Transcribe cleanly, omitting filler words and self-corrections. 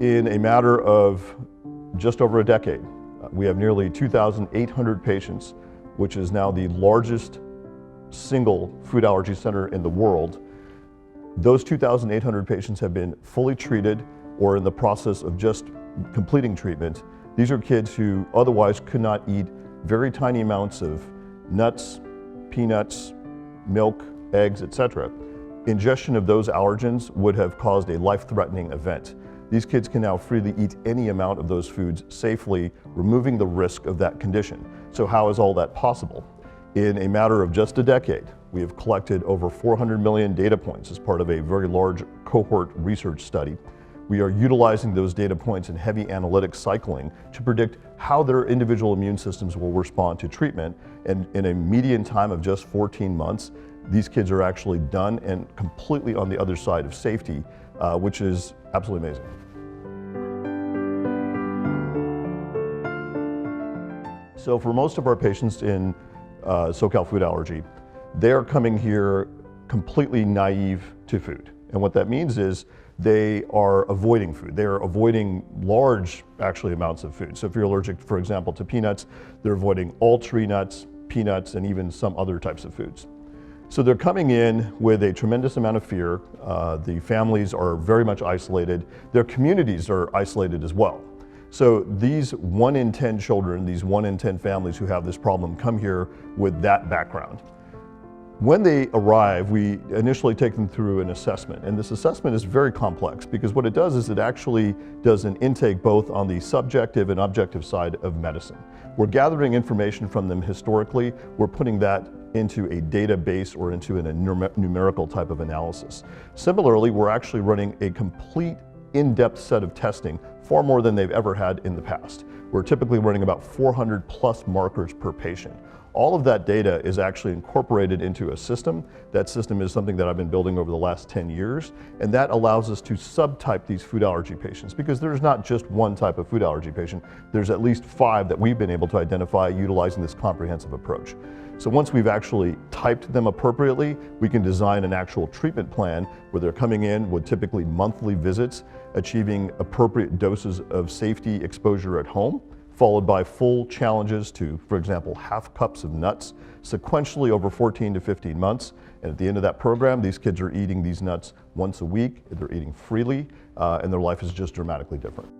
In a matter of just over a decade, we have nearly 2,800 patients, which is now the largest single food allergy center in the world. Those 2,800 patients have been fully treated or in the process of just completing treatment. These are kids who otherwise could not eat very tiny amounts of nuts, peanuts, milk, eggs, etc. Ingestion of those allergens would have caused a life-threatening event. These kids can now freely eat any amount of those foods safely, removing the risk of that condition. So how is all that possible? In a matter of just a decade, we have collected over 400 million data points as part of a very large cohort research study. We are utilizing those data points in heavy analytic cycling to predict how their individual immune systems will respond to treatment. And in a median time of just 14 months, these kids are actually done and completely on the other side of safety, which is absolutely amazing. So for most of our patients in SoCal food allergy, they are coming here completely naive to food. And what that means is they are avoiding food. They are avoiding large, actually, amounts of food. So if you're allergic, for example, to peanuts, they're avoiding all tree nuts, peanuts, and even some other types of foods. So they're coming in with a tremendous amount of fear. The families are very much isolated. Their communities are isolated as well. So these 1 in 10 children, these 1 in 10 families who have this problem come here with that background. When they arrive, we initially take them through an assessment, and this assessment is very complex because what it does is it actually does an intake both on the subjective and objective side of medicine. We're gathering information from them historically, we're putting that into a database or into a numerical type of analysis. Similarly, we're actually running a complete in-depth set of testing, far more than they've ever had in the past. We're typically running about 400 plus markers per patient. All of that data is actually incorporated into a system. That system is something that I've been building over the last 10 years, and that allows us to subtype these food allergy patients because there's not just one type of food allergy patient. There's at least 5 that we've been able to identify utilizing this comprehensive approach. So once we've actually typed them appropriately, we can design an actual treatment plan where they're coming in with typically monthly visits, achieving appropriate doses of safety exposure at home, followed by full challenges to, for example, half cups of nuts sequentially over 14 to 15 months. And at the end of that program, these kids are eating these nuts once a week, they're eating freely, and their life is just dramatically different.